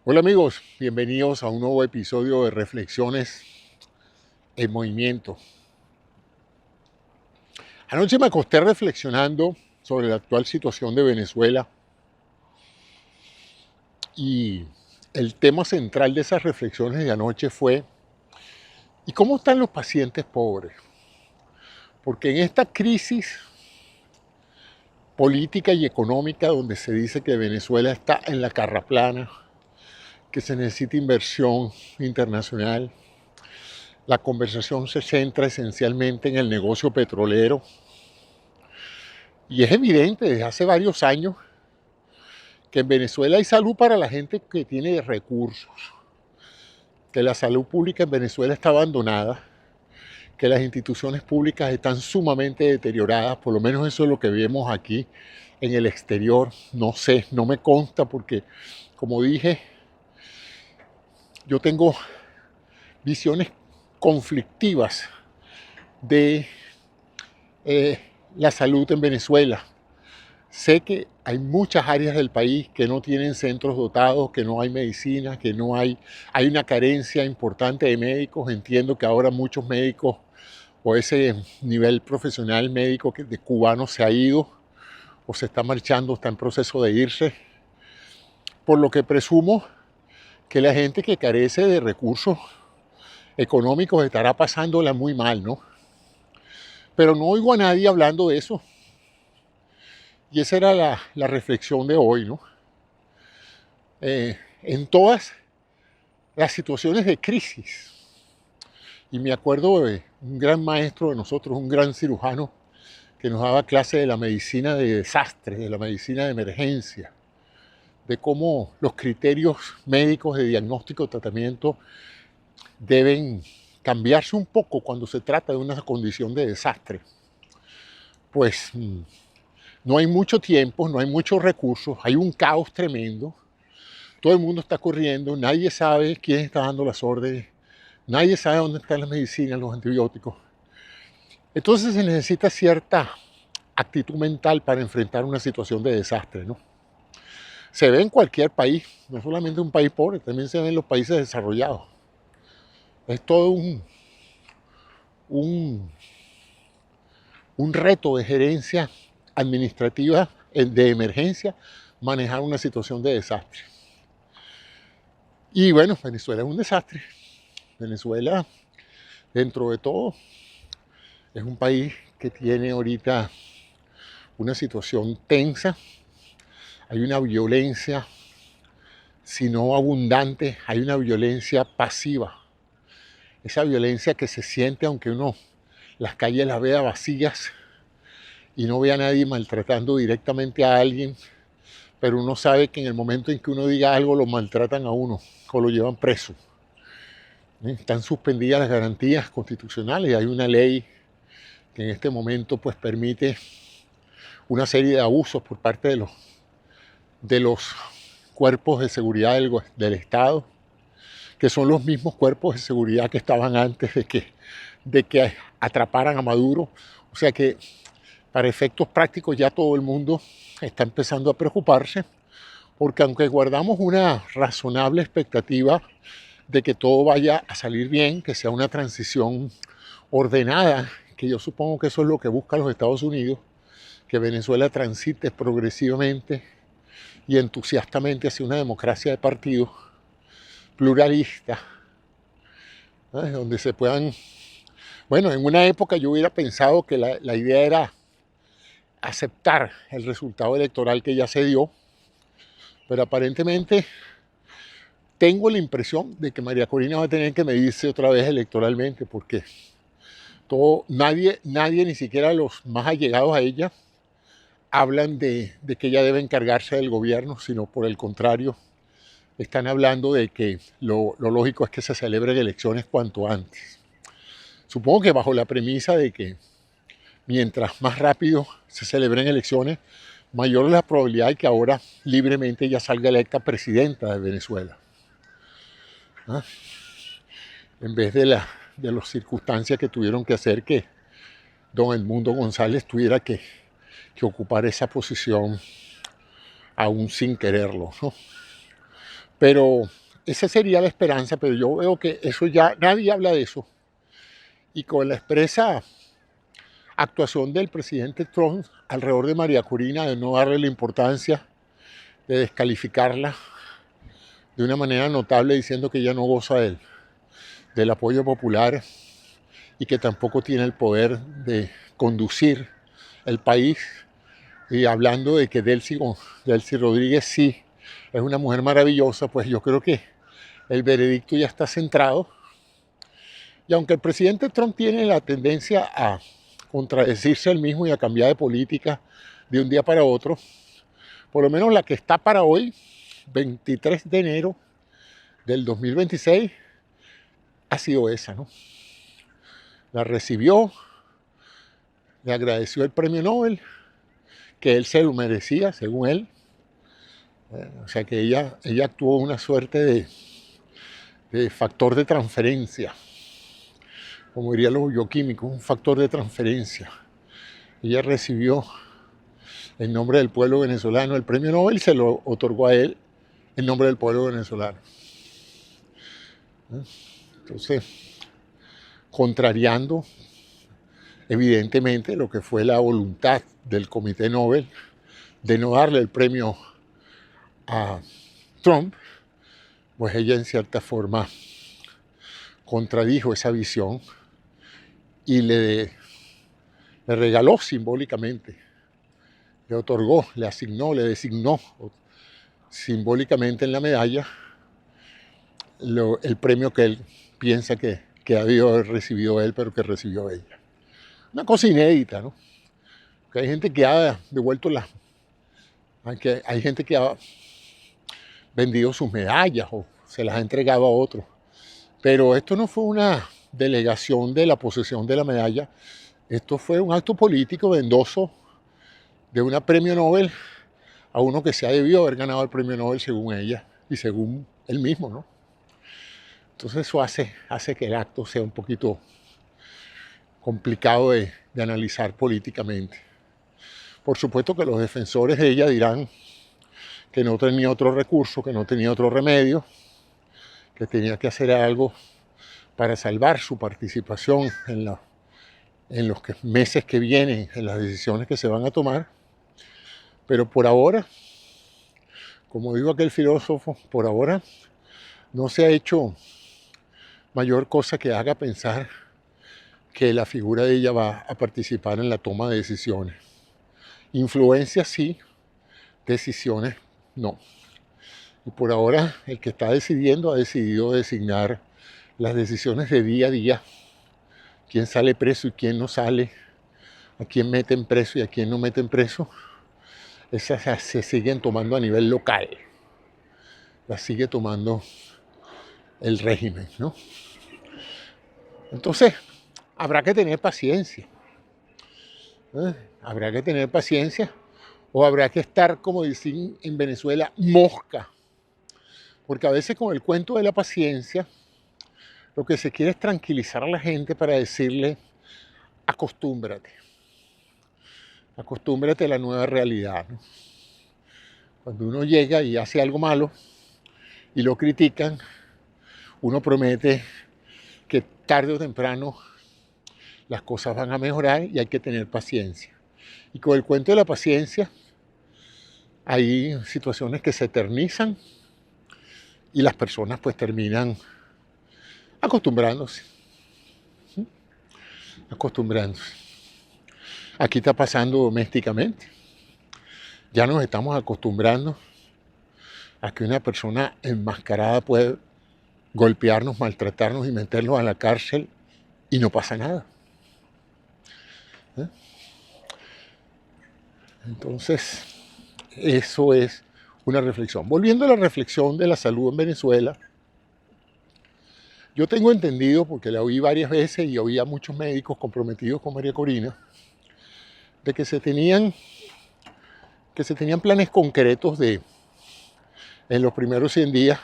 Hola amigos, bienvenidos a un nuevo episodio de Reflexiones en Movimiento. Anoche me acosté reflexionando sobre la actual situación de Venezuela y el tema central de esas reflexiones de anoche fue ¿y cómo están los pacientes pobres? Porque en esta crisis política y económica donde se dice que Venezuela está en la carraplana, que se necesita inversión internacional, la conversación se centra esencialmente en el negocio petrolero. Y es evidente desde hace varios años que en Venezuela hay salud para la gente que tiene recursos, que la salud pública en Venezuela está abandonada, que las instituciones públicas están sumamente deterioradas, por lo menos eso es lo que vemos aquí en el exterior. No sé, no me consta porque, como dije, yo tengo visiones conflictivas de la salud en Venezuela. Sé que hay muchas áreas del país que no tienen centros dotados, que no hay medicina, que no hay una carencia importante de médicos. Entiendo que ahora muchos médicos o ese nivel profesional médico de cubanos se ha ido o se está marchando, está en proceso de irse. Por lo que presumo que la gente que carece de recursos económicos estará pasándola muy mal, ¿no? Pero no oigo a nadie hablando de eso. Y esa era la reflexión de hoy, ¿no? En todas las situaciones de crisis. Y me acuerdo de un gran maestro de nosotros, un gran cirujano, que nos daba clase de la medicina de desastre, de la medicina de emergencia, de cómo los criterios médicos de diagnóstico y tratamiento deben cambiarse un poco cuando se trata de una condición de desastre. Pues no hay mucho tiempo, no hay muchos recursos, hay un caos tremendo, todo el mundo está corriendo, nadie sabe quién está dando las órdenes, nadie sabe dónde están las medicinas, los antibióticos. Entonces se necesita cierta actitud mental para enfrentar una situación de desastre, ¿no? Se ve en cualquier país, no solamente un país pobre, también se ve en los países desarrollados. Es todo un, un reto de gerencia administrativa de emergencia manejar una situación de desastre. Y bueno, Venezuela es un desastre. Venezuela, dentro de todo, es un país que tiene ahorita una situación tensa. Hay una violencia, si no abundante, hay una violencia pasiva. Esa violencia que se siente aunque uno las calles las vea vacías y no vea a nadie maltratando directamente a alguien, pero uno sabe que en el momento en que uno diga algo lo maltratan a uno o lo llevan preso. Están suspendidas las garantías constitucionales. Hay una ley que en este momento pues permite una serie de abusos por parte de los cuerpos de seguridad del Estado, que son los mismos cuerpos de seguridad que estaban antes de que atraparan a Maduro. O sea que para efectos prácticos ya todo el mundo está empezando a preocuparse, porque aunque guardamos una razonable expectativa de que todo vaya a salir bien, que sea una transición ordenada, que yo supongo que eso es lo que buscan los Estados Unidos, que Venezuela transite progresivamente y entusiastamente hacia una democracia de partidos pluralista, ¿no? Donde se puedan... Bueno, en una época yo hubiera pensado que la idea era aceptar el resultado electoral que ya se dio, pero aparentemente tengo la impresión de que María Corina va a tener que medirse otra vez electoralmente, porque nadie, ni siquiera los más allegados a ella, hablan de que ella debe encargarse del gobierno, sino por el contrario, están hablando de que lo lógico es que se celebren elecciones cuanto antes. Supongo que bajo la premisa de que mientras más rápido se celebren elecciones, mayor es la probabilidad de que ahora libremente ella salga electa presidenta de Venezuela, ¿ah? En vez de las circunstancias que tuvieron que hacer que don Edmundo González tuviera que ocupar esa posición aún sin quererlo, ¿no? Pero esa sería la esperanza, pero yo veo que eso ya, nadie habla de eso. Y con la expresa actuación del presidente Trump alrededor de María Corina, de no darle la importancia, de descalificarla de una manera notable, diciendo que ella no goza del apoyo popular y que tampoco tiene el poder de conducir el país, y hablando de que Delcy Rodríguez sí es una mujer maravillosa, pues yo creo que el veredicto ya está centrado. Y aunque el presidente Trump tiene la tendencia a contradecirse él mismo y a cambiar de política de un día para otro, por lo menos la que está para hoy, 23 de enero del 2026, ha sido esa, ¿no? La recibió, le agradeció el premio Nobel, que él se lo merecía, según él. O sea que ella actuó una suerte de factor de transferencia, como dirían los bioquímicos, un factor de transferencia. Ella recibió en nombre del pueblo venezolano el premio Nobel y se lo otorgó a él en nombre del pueblo venezolano. Entonces, contrariando evidentemente lo que fue la voluntad del Comité Nobel de no darle el premio a Trump, pues ella en cierta forma contradijo esa visión y le regaló simbólicamente, le otorgó, le asignó, le designó simbólicamente en la medalla el premio que él piensa que ha debido haber recibido él, pero que recibió ella. Una cosa inédita, ¿no? Que hay gente que ha devuelto hay gente que ha vendido sus medallas o se las ha entregado a otros. Pero esto no fue una delegación de la posesión de la medalla, esto fue un acto político de endoso de un premio Nobel a uno que se ha debido haber ganado el premio Nobel según ella y según él mismo, ¿no? Entonces eso hace que el acto sea un poquito complicado de analizar políticamente. Por supuesto que los defensores de ella dirán que no tenía otro recurso, que no tenía otro remedio, que tenía que hacer algo para salvar su participación en los meses que vienen, en las decisiones que se van a tomar. Pero por ahora, como dijo aquel filósofo, por ahora no se ha hecho mayor cosa que haga pensar que la figura de ella va a participar en la toma de decisiones. Influencia sí, decisiones no. Y por ahora el que está decidiendo ha decidido designar las decisiones de día a día, quién sale preso y quién no sale, a quién meten preso y a quién no meten preso. Esas se siguen tomando a nivel local, las sigue tomando el régimen, ¿no? Entonces, habrá que tener paciencia. Habrá que tener paciencia o habrá que estar, como dicen en Venezuela, mosca. Porque a veces con el cuento de la paciencia, lo que se quiere es tranquilizar a la gente para decirle, acostúmbrate. Acostúmbrate a la nueva realidad, ¿no? Cuando uno llega y hace algo malo y lo critican, uno promete que tarde o temprano las cosas van a mejorar y hay que tener paciencia. Y con el cuento de la paciencia hay situaciones que se eternizan y las personas pues terminan acostumbrándose. Acostumbrándose. Aquí está pasando domésticamente. Ya nos estamos acostumbrando a que una persona enmascarada puede golpearnos, maltratarnos y meternos a la cárcel y no pasa nada. Entonces, eso es una reflexión. Volviendo a la reflexión de la salud en Venezuela, yo tengo entendido, porque la oí varias veces y oí a muchos médicos comprometidos con María Corina, de que se tenían planes concretos en los primeros 100 días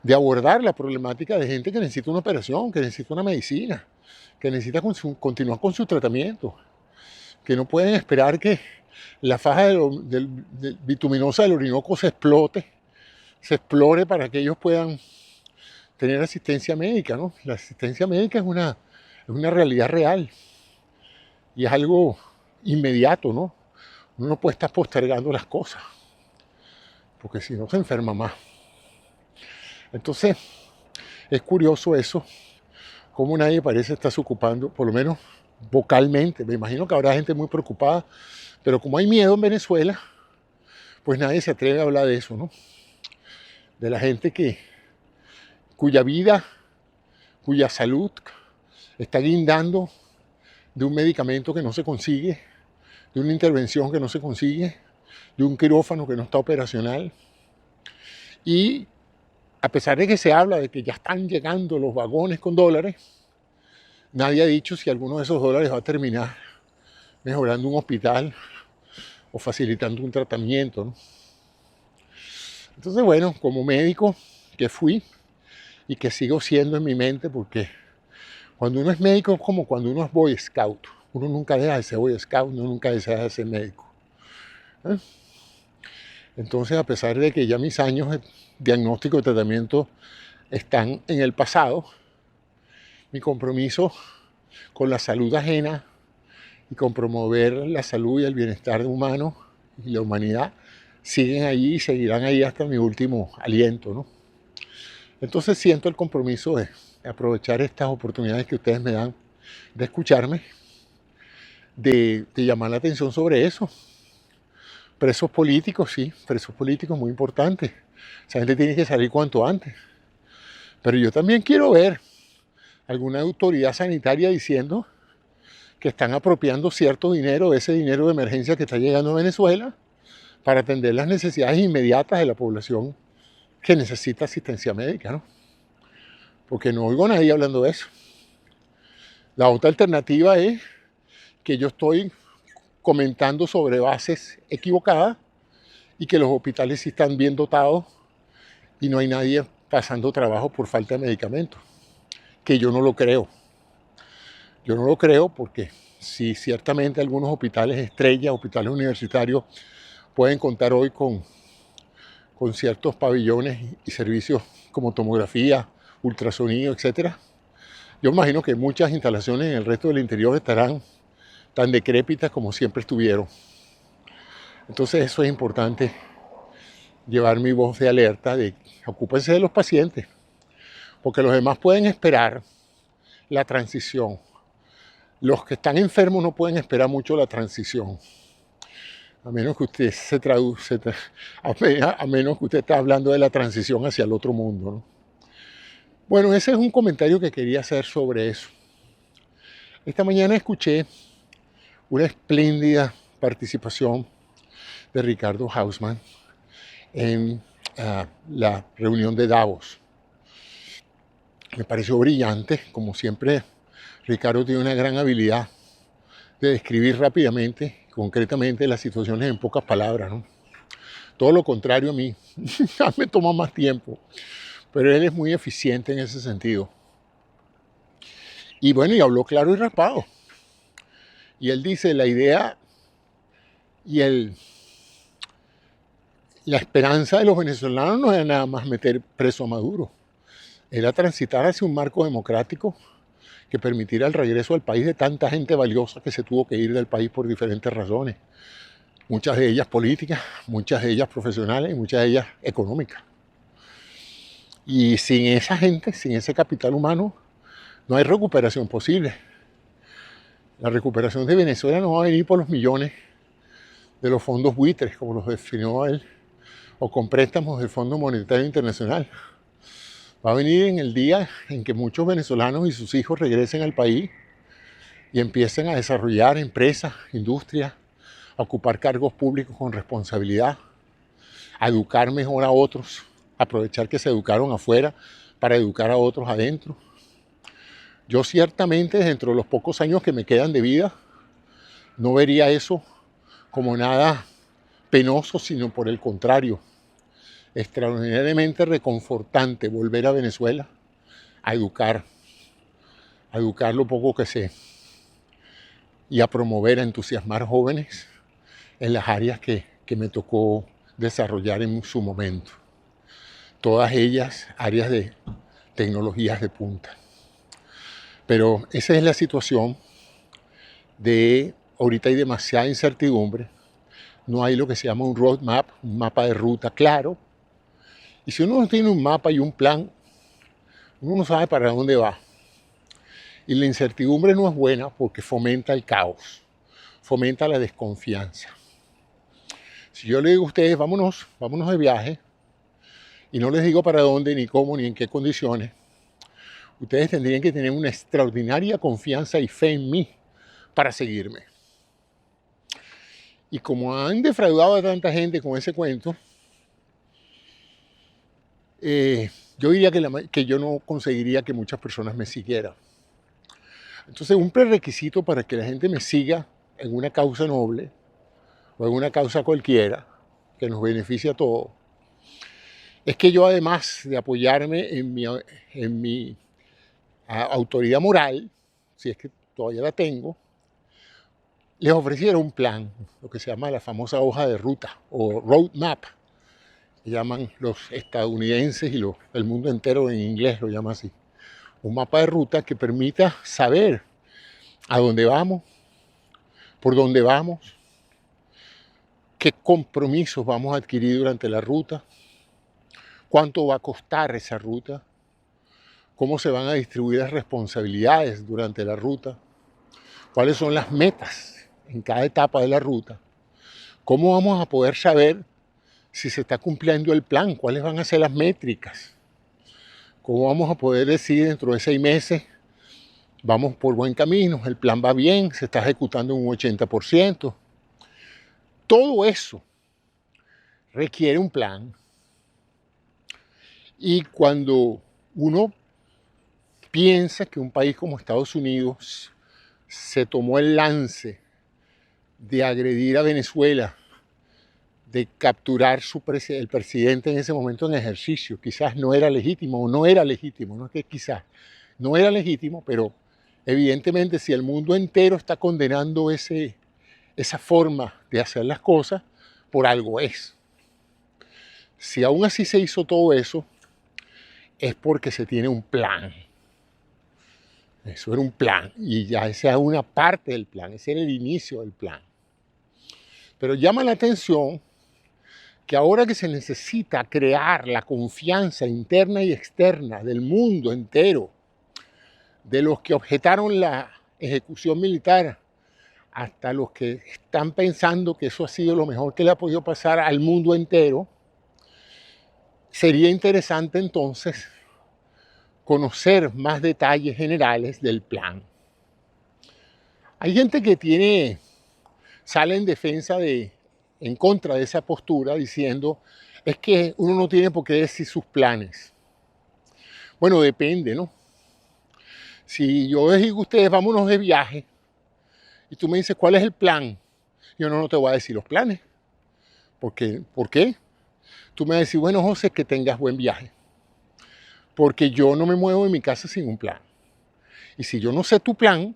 de abordar la problemática de gente que necesita una operación, que necesita una medicina, que necesita continuar con su tratamiento, que no pueden esperar que la faja bituminosa del Orinoco se explote se explore para que ellos puedan tener asistencia médica, ¿no? La asistencia médica es una realidad real y es algo inmediato, ¿no? Uno no puede estar postergando las cosas, porque si no se enferma más. Entonces, es curioso eso, cómo nadie parece estarse ocupando, por lo menos vocalmente. Me imagino que habrá gente muy preocupada, pero como hay miedo en Venezuela, pues nadie se atreve a hablar de eso, ¿no? De la gente cuya vida, cuya salud está guindando de un medicamento que no se consigue, de una intervención que no se consigue, de un quirófano que no está operacional. Y a pesar de que se habla de que ya están llegando los vagones con dólares, nadie ha dicho si alguno de esos dólares va a terminar mejorando un hospital o facilitando un tratamiento, ¿no? Entonces, bueno, como médico que fui y que sigo siendo en mi mente, porque cuando uno es médico es como cuando uno es Boy Scout. Uno nunca deja de ser Boy Scout, uno nunca deja de ser médico. ¿Eh? Entonces, a pesar de que ya mis años de diagnóstico y tratamiento están en el pasado, mi compromiso con la salud ajena y con promover la salud y el bienestar humano y la humanidad siguen ahí y seguirán ahí hasta mi último aliento, ¿no? Entonces siento el compromiso de aprovechar estas oportunidades que ustedes me dan de escucharme, de llamar la atención sobre eso. Presos políticos, sí, presos políticos muy importantes. Esa gente tiene que salir cuanto antes. Pero yo también quiero ver alguna autoridad sanitaria diciendo que están apropiando cierto dinero, ese dinero de emergencia que está llegando a Venezuela, para atender las necesidades inmediatas de la población que necesita asistencia médica, ¿no? Porque no oigo a nadie hablando de eso. La otra alternativa es que yo estoy comentando sobre bases equivocadas y que los hospitales sí están bien dotados y no hay nadie pasando trabajo por falta de medicamentos, que yo no lo creo. Yo no lo creo porque si ciertamente algunos hospitales estrella, hospitales universitarios, pueden contar hoy con ciertos pabellones y servicios como tomografía, ultrasonido, etc. Yo imagino que muchas instalaciones en el resto del interior estarán tan decrépitas como siempre estuvieron. Entonces eso es importante, llevar mi voz de alerta de ocúpense de los pacientes, porque los demás pueden esperar la transición. Los que están enfermos no pueden esperar mucho la transición, a menos que usted a menos que usted esté hablando de la transición hacia el otro mundo, ¿no? Bueno, ese es un comentario que quería hacer sobre eso. Esta mañana escuché una espléndida participación de Ricardo Hausmann en la reunión de Davos. Me pareció brillante, como siempre. Ricardo tiene una gran habilidad de describir rápidamente, concretamente, las situaciones en pocas palabras, ¿no? Todo lo contrario a mí, me toma más tiempo, pero él es muy eficiente en ese sentido. Y bueno, y habló claro y raspado. Y él dice, la idea y la esperanza de los venezolanos no era nada más meter preso a Maduro, era transitar hacia un marco democrático que permitiera el regreso al país de tanta gente valiosa que se tuvo que ir del país por diferentes razones. Muchas de ellas políticas, muchas de ellas profesionales y muchas de ellas económicas. Y sin esa gente, sin ese capital humano, no hay recuperación posible. La recuperación de Venezuela no va a venir por los millones de los fondos buitres, como los definió él, o con préstamos del Fondo Monetario Internacional. Va a venir en el día en que muchos venezolanos y sus hijos regresen al país y empiecen a desarrollar empresas, industrias, a ocupar cargos públicos con responsabilidad, a educar mejor a otros, aprovechar que se educaron afuera para educar a otros adentro. Yo ciertamente, dentro de los pocos años que me quedan de vida, no vería eso como nada penoso, sino por el contrario, extraordinariamente reconfortante volver a Venezuela a educar lo poco que sé y a promover, a entusiasmar jóvenes en las áreas que me tocó desarrollar en su momento. todas ellas áreas de tecnologías de punta. Pero esa es la situación de ahorita hay demasiada incertidumbre, no hay lo que se llama un roadmap, un mapa de ruta claro, y si uno no tiene un mapa y un plan, uno no sabe para dónde va. Y la incertidumbre no es buena porque fomenta el caos, fomenta la desconfianza. Si yo le digo a ustedes, vámonos de viaje, y no les digo para dónde, ni cómo, ni en qué condiciones, ustedes tendrían que tener una extraordinaria confianza y fe en mí para seguirme. Y como han defraudado a tanta gente con ese cuento, yo diría que yo no conseguiría que muchas personas me siguieran. Entonces, un prerequisito para que la gente me siga en una causa noble o en una causa cualquiera que nos beneficie a todos, es que yo, además de apoyarme en mi autoridad moral, si es que todavía la tengo, les ofreciera un plan, lo que se llama la famosa hoja de ruta o roadmap, que llaman los estadounidenses y el mundo entero en inglés lo llama así. Un mapa de ruta que permita saber a dónde vamos, por dónde vamos, qué compromisos vamos a adquirir durante la ruta, cuánto va a costar esa ruta, cómo se van a distribuir las responsabilidades durante la ruta, cuáles son las metas en cada etapa de la ruta, cómo vamos a poder saber si se está cumpliendo el plan, cuáles van a ser las métricas, cómo vamos a poder decir dentro de 6 meses, vamos por buen camino, el plan va bien, se está ejecutando un 80%. Todo eso requiere un plan. Y cuando uno piensa que un país como Estados Unidos se tomó el lance de agredir a Venezuela, de capturar el presidente en ese momento en ejercicio, quizás no era legítimo, no es que quizás no era legítimo, pero evidentemente si el mundo entero está condenando esa forma de hacer las cosas, por algo es. Si aún así se hizo todo eso, es porque se tiene un plan. Eso era un plan y ya esa era una parte del plan, ese era el inicio del plan. Pero llama la atención que ahora que se necesita crear la confianza interna y externa del mundo entero, de los que objetaron la ejecución militar, hasta los que están pensando que eso ha sido lo mejor que le ha podido pasar al mundo entero, sería interesante entonces conocer más detalles generales del plan. Hay gente que sale en defensa en contra de esa postura diciendo es que uno no tiene por qué decir sus planes. Bueno, depende, ¿no? Si yo les digo a ustedes, vámonos de viaje, y tú me dices, ¿cuál es el plan? Yo no te voy a decir los planes. ¿Por qué? Tú me vas a decir, bueno, José, que tengas buen viaje. Porque yo no me muevo de mi casa sin un plan. Y si yo no sé tu plan,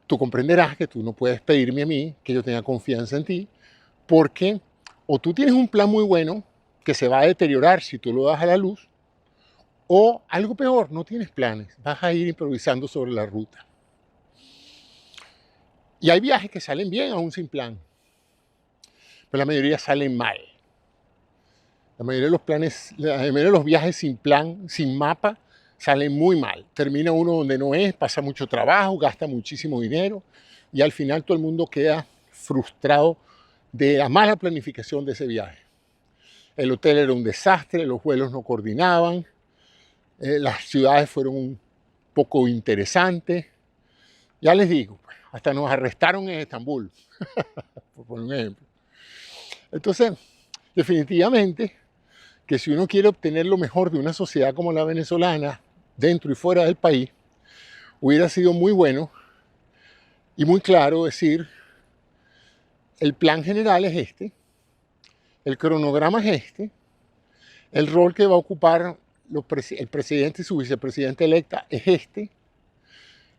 tú comprenderás que tú no puedes pedirme a mí que yo tenga confianza en ti, porque o tú tienes un plan muy bueno que se va a deteriorar si tú lo das a la luz, o algo peor, no tienes planes, vas a ir improvisando sobre la ruta. Y hay viajes que salen bien aún sin plan, pero la mayoría salen mal. La mayoría de los viajes sin plan, sin mapa, salen muy mal. Termina uno donde no es, pasa mucho trabajo, gasta muchísimo dinero y al final todo el mundo queda frustrado de la mala planificación de ese viaje. El hotel era un desastre, los vuelos no coordinaban, las ciudades fueron un poco interesantes. Ya les digo, hasta nos arrestaron en Estambul, por poner un ejemplo. Entonces, definitivamente, que si uno quiere obtener lo mejor de una sociedad como la venezolana, dentro y fuera del país, hubiera sido muy bueno y muy claro decir, el plan general es este, el cronograma es este, el rol que va a ocupar el presidente y su vicepresidenta electa es este,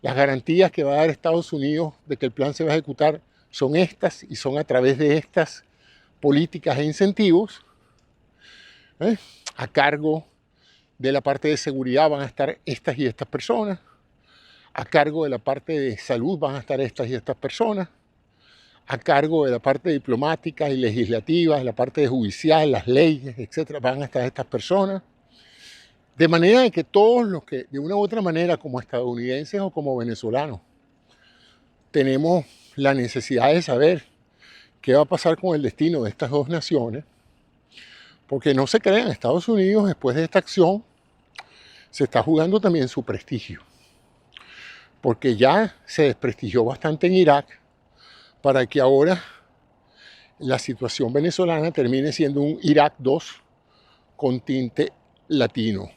las garantías que va a dar Estados Unidos de que el plan se va a ejecutar son estas y son a través de estas políticas e incentivos. A cargo de la parte de seguridad van a estar estas y estas personas. A cargo de la parte de salud van a estar estas y estas personas. A cargo de la parte diplomática y legislativa, la parte judicial, las leyes, etcétera, van a estar estas personas. De manera de que todos los que, de una u otra manera, como estadounidenses o como venezolanos, tenemos la necesidad de saber qué va a pasar con el destino de estas dos naciones, porque no se crean, Estados Unidos, después de esta acción, se está jugando también su prestigio, porque ya se desprestigió bastante en Irak para que ahora la situación venezolana termine siendo un Irak 2 con tinte latino.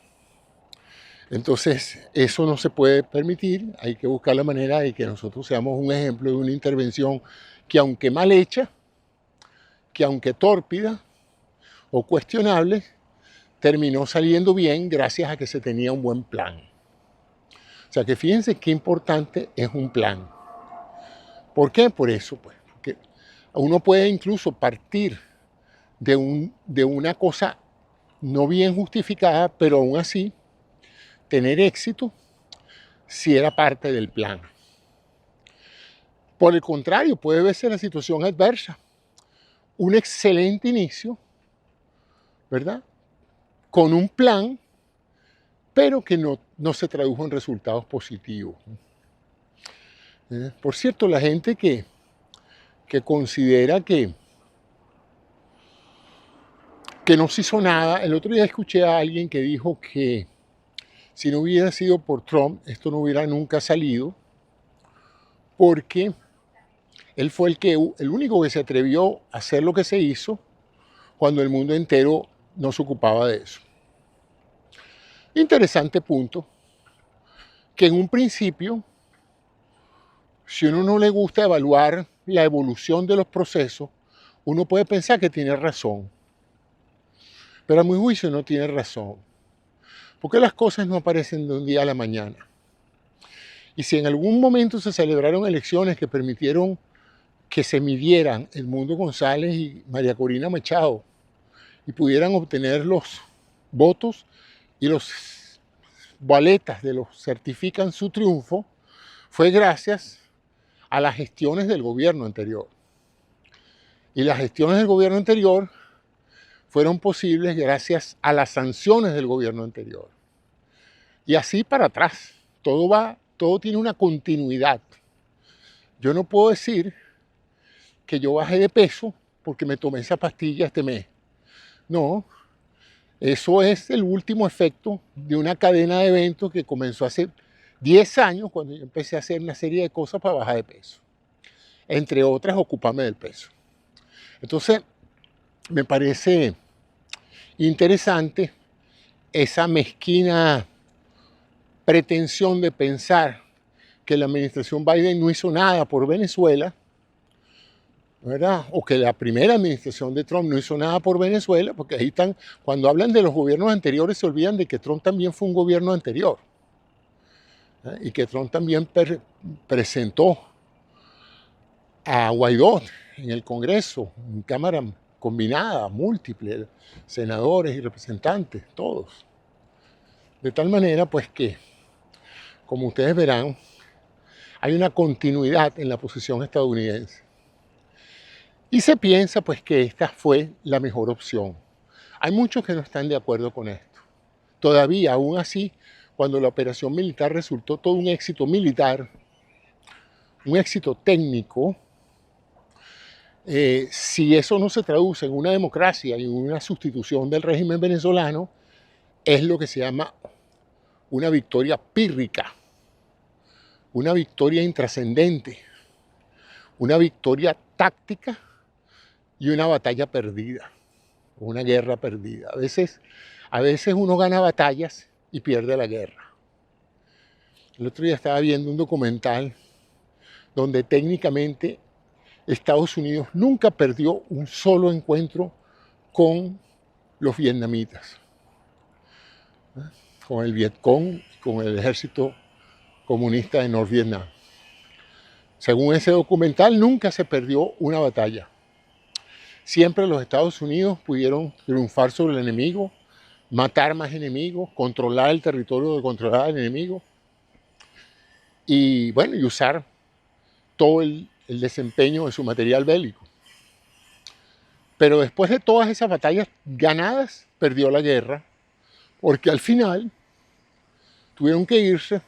Entonces, eso no se puede permitir, hay que buscar la manera de que nosotros seamos un ejemplo de una intervención que, aunque mal hecha, que aunque tórpida o cuestionable, terminó saliendo bien gracias a que se tenía un buen plan. O sea que fíjense qué importante es un plan. ¿Por qué? Por eso, pues, porque uno puede incluso partir de una cosa no bien justificada, pero aún así tener éxito si era parte del plan. Por el contrario, puede verse la situación adversa. Un excelente inicio, ¿verdad? Con un plan, pero que no se tradujo en resultados positivos. Por cierto, la gente que considera que no se hizo nada, el otro día escuché a alguien que dijo que si no hubiera sido por Trump, esto no hubiera nunca salido, porque él fue el único que se atrevió a hacer lo que se hizo cuando el mundo entero no se ocupaba de eso. Interesante punto, que en un principio, si a uno no le gusta evaluar la evolución de los procesos, uno puede pensar que tiene razón, pero a mi juicio no tiene razón. Porque las cosas no aparecen de un día a la mañana. Y si en algún momento se celebraron elecciones que permitieron que se midieran Edmundo González y María Corina Machado y pudieran obtener los votos y los boletas de los certifican su triunfo, fue gracias a las gestiones del gobierno anterior. Y las gestiones del gobierno anterior fueron posibles gracias a las sanciones del gobierno anterior. Y así para atrás, todo tiene una continuidad. Yo no puedo decir que yo bajé de peso porque me tomé esa pastilla este mes. No, eso es el último efecto de una cadena de eventos que comenzó hace 10 años cuando yo empecé a hacer una serie de cosas para bajar de peso. Entre otras, ocuparme del peso. Entonces, me parece interesante esa mezquina pretensión de pensar que la administración Biden no hizo nada por Venezuela, ¿verdad? O que la primera administración de Trump no hizo nada por Venezuela, porque ahí están, cuando hablan de los gobiernos anteriores se olvidan de que Trump también fue un gobierno anterior, ¿eh? Y que Trump también presentó a Guaidó en el Congreso, en Cámara combinada, múltiple, senadores y representantes, todos. De tal manera, pues que, como ustedes verán, hay una continuidad en la posición estadounidense. Y se piensa, pues, que esta fue la mejor opción. Hay muchos que no están de acuerdo con esto. Todavía, aún así, cuando la operación militar resultó todo un éxito militar, un éxito técnico, si eso no se traduce en una democracia y en una sustitución del régimen venezolano, es lo que se llama una victoria pírrica, una victoria intrascendente, una victoria táctica y una batalla perdida, una guerra perdida. A veces uno gana batallas y pierde la guerra. El otro día estaba viendo un documental donde técnicamente Estados Unidos nunca perdió un solo encuentro con los vietnamitas, con el Vietcong, con el ejército comunista de Norvietnam. Según ese documental, nunca se perdió una batalla. Siempre los Estados Unidos pudieron triunfar sobre el enemigo matar más enemigos, controlar el territorio de controlar al enemigo y bueno, y usar todo el desempeño de su material bélico. Pero después de todas esas batallas ganadas, perdió la guerra, porque al final tuvieron que irse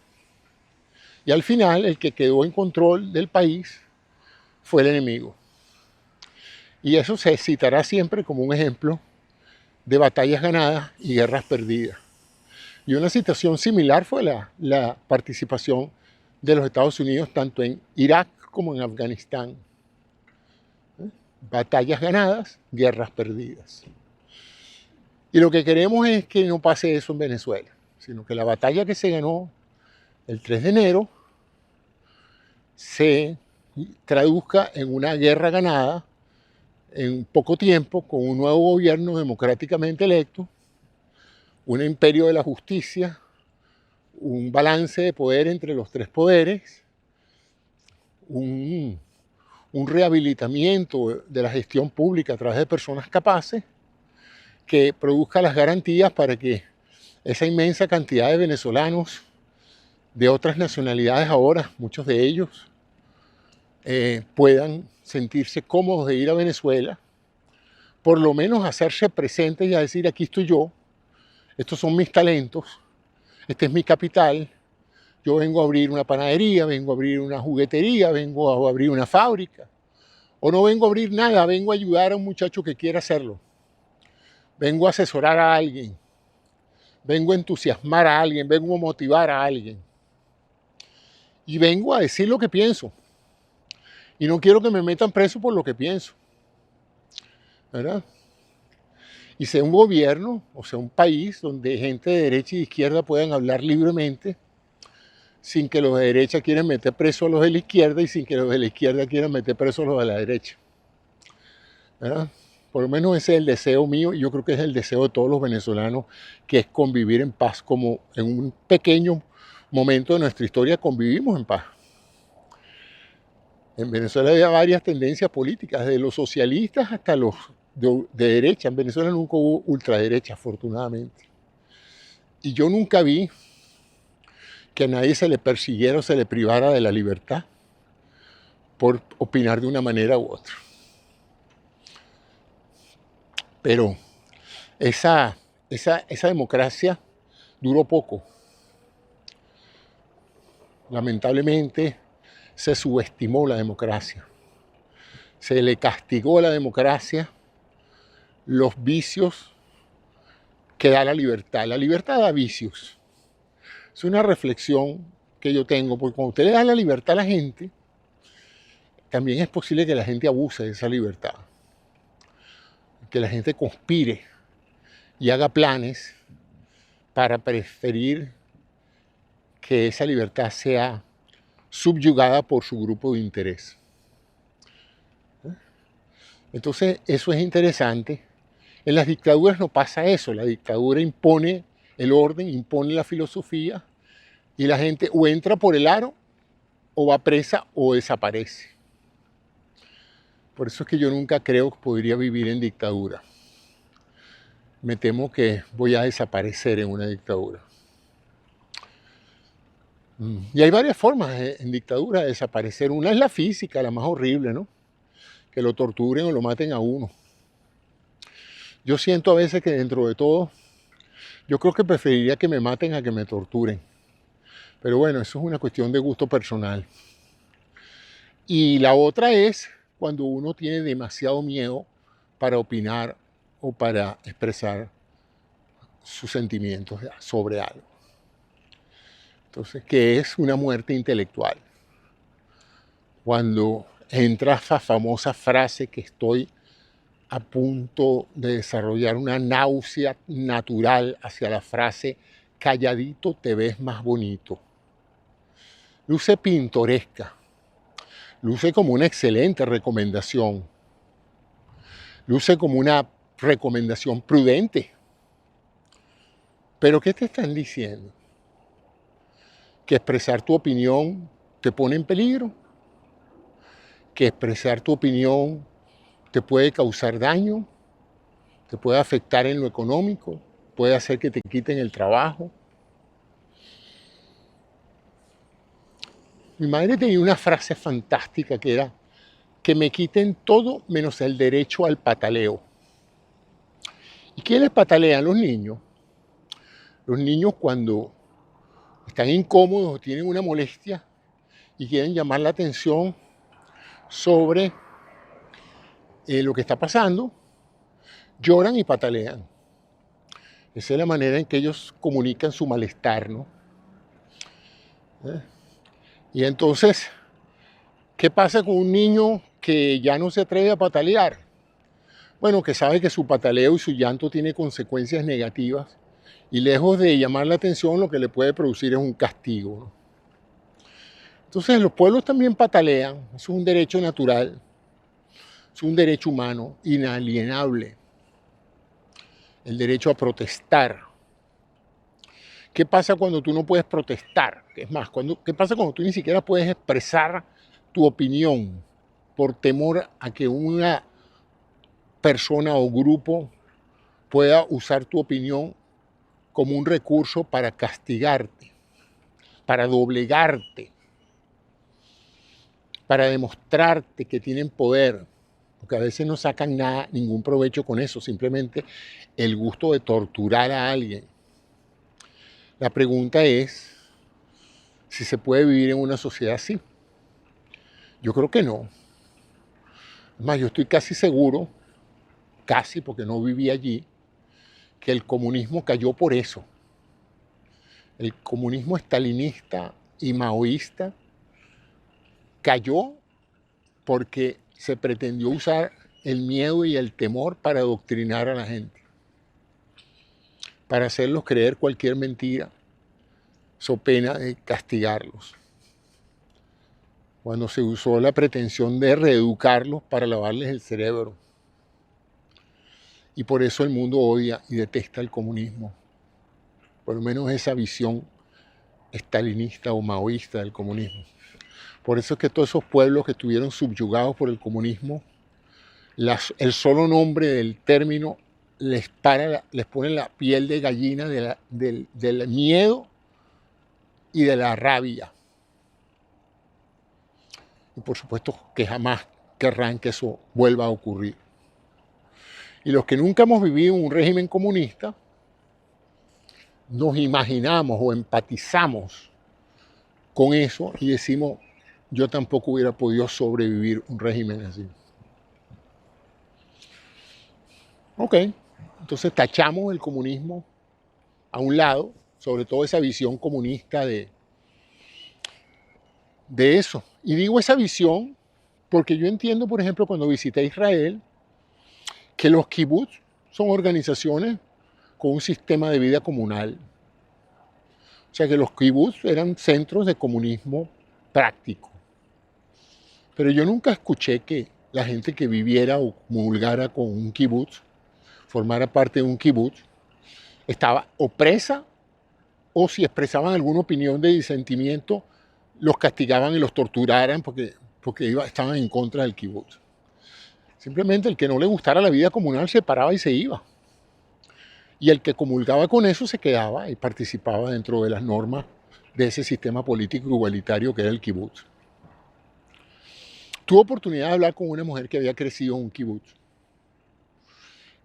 y al final el que quedó en control del país fue el enemigo. Y eso se citará siempre como un ejemplo de batallas ganadas y guerras perdidas. Y una situación similar fue la participación de los Estados Unidos tanto en Irak como en Afganistán. Batallas ganadas, guerras perdidas. Y lo que queremos es que no pase eso en Venezuela, sino que la batalla que se ganó el 3 de enero se traduzca en una guerra ganada en poco tiempo con un nuevo gobierno democráticamente electo, un imperio de la justicia, un balance de poder entre los tres poderes, un rehabilitamiento de la gestión pública a través de personas capaces que produzca las garantías para que esa inmensa cantidad de venezolanos de otras nacionalidades ahora, muchos de ellos, puedan sentirse cómodos de ir a Venezuela, por lo menos hacerse presentes y a decir, aquí estoy yo, estos son mis talentos, este es mi capital, yo vengo a abrir una panadería, vengo a abrir una juguetería, vengo a abrir una fábrica, o no vengo a abrir nada, vengo a ayudar a un muchacho que quiera hacerlo, vengo a asesorar a alguien, vengo a entusiasmar a alguien, vengo a motivar a alguien, y vengo a decir lo que pienso, y no quiero que me metan preso por lo que pienso, ¿verdad? Y sea un gobierno, o sea un país donde gente de derecha y de izquierda puedan hablar libremente, sin que los de derecha quieran meter preso a los de la izquierda y sin que los de la izquierda quieran meter preso a los de la derecha, ¿verdad? Por lo menos ese es el deseo mío y yo creo que es el deseo de todos los venezolanos, que es convivir en paz, como en un pequeño momento de nuestra historia convivimos en paz. En Venezuela había varias tendencias políticas, desde los socialistas hasta los de derecha. En Venezuela nunca hubo ultraderecha, afortunadamente. Y yo nunca vi que a nadie se le persiguiera o se le privara de la libertad por opinar de una manera u otra. Pero esa democracia duró poco. Lamentablemente se subestimó la democracia. Se le castigó a la democracia los vicios que da la libertad. La libertad da vicios. Es una reflexión que yo tengo, porque cuando usted le da la libertad a la gente, también es posible que la gente abuse de esa libertad. Que la gente conspire y haga planes para preferir que esa libertad sea subyugada por su grupo de interés. Entonces, eso es interesante. En las dictaduras no pasa eso. La dictadura impone el orden, impone la filosofía y la gente o entra por el aro o va presa o desaparece. Por eso es que yo nunca creo que podría vivir en dictadura. Me temo que voy a desaparecer en una dictadura. Y hay varias formas en dictadura de desaparecer. Una es la física, la más horrible, ¿no? Que lo torturen o lo maten a uno. Yo siento a veces que dentro de todo, yo creo que preferiría que me maten a que me torturen. Pero bueno, eso es una cuestión de gusto personal. Y la otra es cuando uno tiene demasiado miedo para opinar o para expresar sus sentimientos sobre algo. Entonces, ¿qué es una muerte intelectual? Cuando entra esa famosa frase que estoy a punto de desarrollar una náusea natural hacia la frase calladito te ves más bonito. Luce pintoresca, luce como una excelente recomendación, luce como una recomendación prudente. Pero ¿qué te están diciendo? ¿Que expresar tu opinión te pone en peligro? ¿Que expresar tu opinión te puede causar daño? ¿Te puede afectar en lo económico? puede hacer que te quiten el trabajo. Mi madre tenía una frase fantástica que era que me quiten todo menos el derecho al pataleo. ¿Y quiénes patalean? Los niños. Los niños cuando están incómodos o tienen una molestia y quieren llamar la atención sobre lo que está pasando, lloran y patalean. Esa es la manera en que ellos comunican su malestar, ¿no? Y entonces, ¿qué pasa con un niño que ya no se atreve a patalear? Bueno, que sabe que su pataleo y su llanto tiene consecuencias negativas y lejos de llamar la atención, lo que le puede producir es un castigo, ¿no? Entonces, los pueblos también patalean, eso es un derecho natural, es un derecho humano inalienable, el derecho a protestar. ¿Qué pasa cuando tú no puedes protestar? Es más, ¿qué pasa cuando tú ni siquiera puedes expresar tu opinión por temor a que una persona o grupo pueda usar tu opinión como un recurso para castigarte, para doblegarte, para demostrarte que tienen poder? Porque a veces no sacan ningún provecho con eso, simplemente el gusto de torturar a alguien. La pregunta es si se puede vivir en una sociedad así. Yo creo que no. Es más, yo estoy casi seguro, casi porque no viví allí, que el comunismo cayó por eso. El comunismo estalinista y maoísta cayó porque se pretendió usar el miedo y el temor para adoctrinar a la gente, para hacerlos creer cualquier mentira, so pena de castigarlos. Cuando se usó la pretensión de reeducarlos para lavarles el cerebro. Y por eso el mundo odia y detesta el comunismo. Por lo menos esa visión estalinista o maoísta del comunismo. Por eso es que todos esos pueblos que estuvieron subyugados por el comunismo, el solo nombre del término les pone la piel de gallina del miedo y de la rabia. Y por supuesto que jamás querrán que eso vuelva a ocurrir. Y los que nunca hemos vivido un régimen comunista, nos imaginamos o empatizamos con eso y decimos, yo tampoco hubiera podido sobrevivir un régimen así. Ok, entonces tachamos el comunismo a un lado, sobre todo esa visión comunista de eso. Y digo esa visión porque yo entiendo, por ejemplo, cuando visité Israel, que los kibbutz son organizaciones con un sistema de vida comunal. O sea que los kibbutz eran centros de comunismo práctico. Pero yo nunca escuché que la gente que viviera o comulgara con un kibbutz, formara parte de un kibbutz, estaba o presa o si expresaban alguna opinión de disentimiento, los castigaban y los torturaran porque estaban en contra del kibbutz. Simplemente el que no le gustara la vida comunal se paraba y se iba. Y el que comulgaba con eso se quedaba y participaba dentro de las normas de ese sistema político igualitario que era el kibutz. Tuve oportunidad de hablar con una mujer que había crecido en un kibutz.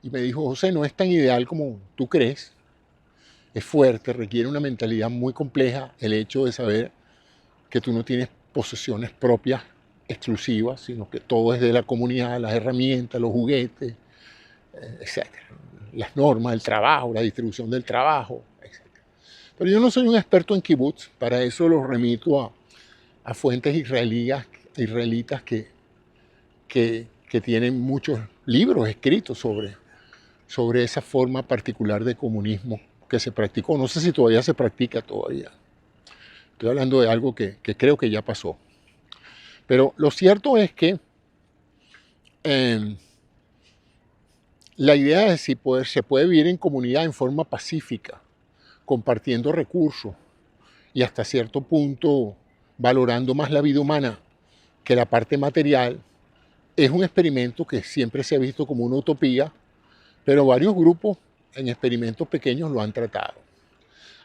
Y me dijo, José, no es tan ideal como tú crees. Es fuerte, requiere una mentalidad muy compleja el hecho de saber que tú no tienes posesiones propias exclusivas, sino que todo es de la comunidad, las herramientas, los juguetes, etc. Las normas, el trabajo, la distribución del trabajo, etc. Pero yo no soy un experto en kibutz, para eso los remito a fuentes israelitas que tienen muchos libros escritos sobre esa forma particular de comunismo que se practicó. No sé si todavía se practica todavía. Estoy hablando de algo que creo que ya pasó. Pero lo cierto es que la idea es si se puede vivir en comunidad en forma pacífica, compartiendo recursos y hasta cierto punto valorando más la vida humana que la parte material, es un experimento que siempre se ha visto como una utopía, pero varios grupos en experimentos pequeños lo han tratado.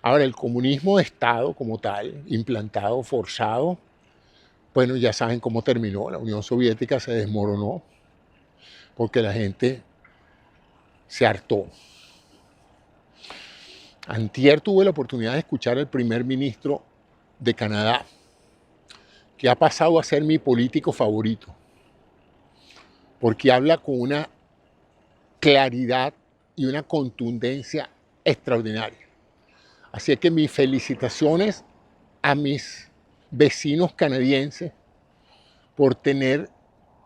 Ahora, el comunismo de Estado como tal, implantado, forzado, bueno, ya saben cómo terminó. La Unión Soviética se desmoronó porque la gente se hartó. Antier tuve la oportunidad de escuchar al primer ministro de Canadá, que ha pasado a ser mi político favorito, porque habla con una claridad y una contundencia extraordinaria. Así que mis felicitaciones a mis vecinos canadienses por tener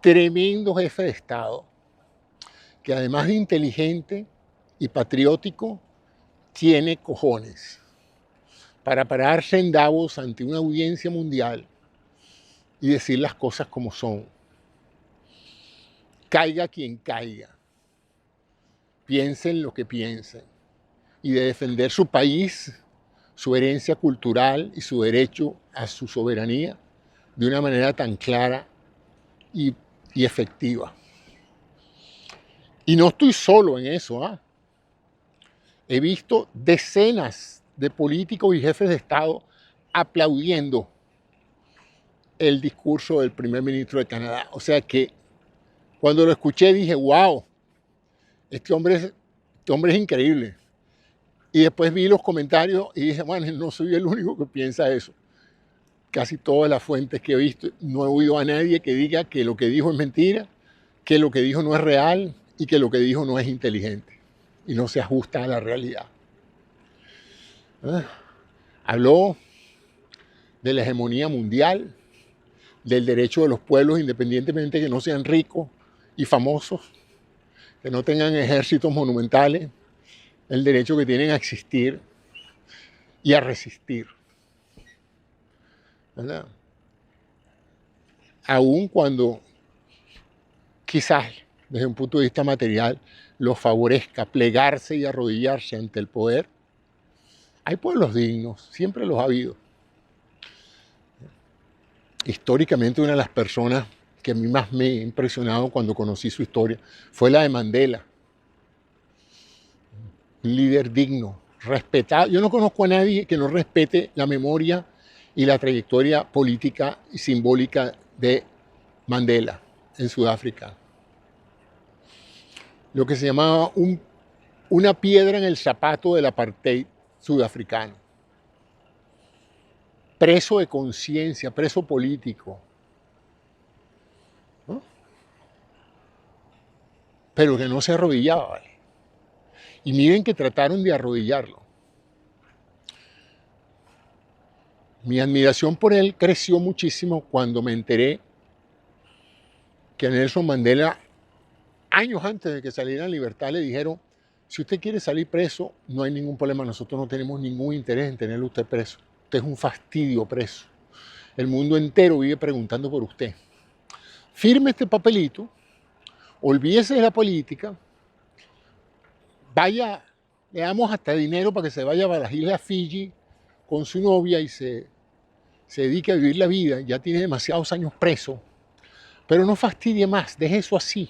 tremendo jefe de Estado, que además de inteligente y patriótico, tiene cojones para pararse en Davos ante una audiencia mundial y decir las cosas como son. Caiga quien caiga, piensen lo que piensen, y de defender su país, su herencia cultural y su derecho a su soberanía de una manera tan clara y efectiva. Y no estoy solo en eso, ¿ah? He visto decenas de políticos y jefes de Estado aplaudiendo el discurso del primer ministro de Canadá. O sea que cuando lo escuché dije, wow, este hombre es increíble. Y después vi los comentarios y dije, bueno, no soy el único que piensa eso. Casi todas las fuentes que he visto, no he oído a nadie que diga que lo que dijo es mentira, que lo que dijo no es real y que lo que dijo no es inteligente y no se ajusta a la realidad. Habló de la hegemonía mundial, del derecho de los pueblos, independientemente de que no sean ricos y famosos, que no tengan ejércitos monumentales, el derecho que tienen a existir y a resistir. ¿Verdad? Aun cuando quizás desde un punto de vista material los favorezca plegarse y arrodillarse ante el poder, hay pueblos dignos, siempre los ha habido. Históricamente una de las personas que a mí más me ha impresionado cuando conocí su historia fue la de Mandela. Un líder digno, respetado. Yo no conozco a nadie que no respete la memoria y la trayectoria política y simbólica de Mandela en Sudáfrica. Lo que se llamaba una piedra en el zapato del apartheid sudafricano. Preso de conciencia, preso político. ¿No? Pero que no se arrodillaba, ¿vale? Y miren que trataron de arrodillarlo. Mi admiración por él creció muchísimo cuando me enteré que a Nelson Mandela, años antes de que saliera en libertad, le dijeron, si usted quiere salir preso, no hay ningún problema, nosotros no tenemos ningún interés en tenerlo usted preso. Usted es un fastidio preso. El mundo entero vive preguntando por usted. Firme este papelito, olvídese de la política, vaya, le damos hasta dinero para que se vaya a las Islas Fiji con su novia y se dedique a vivir la vida, ya tiene demasiados años preso, pero no fastidie más, deje eso así.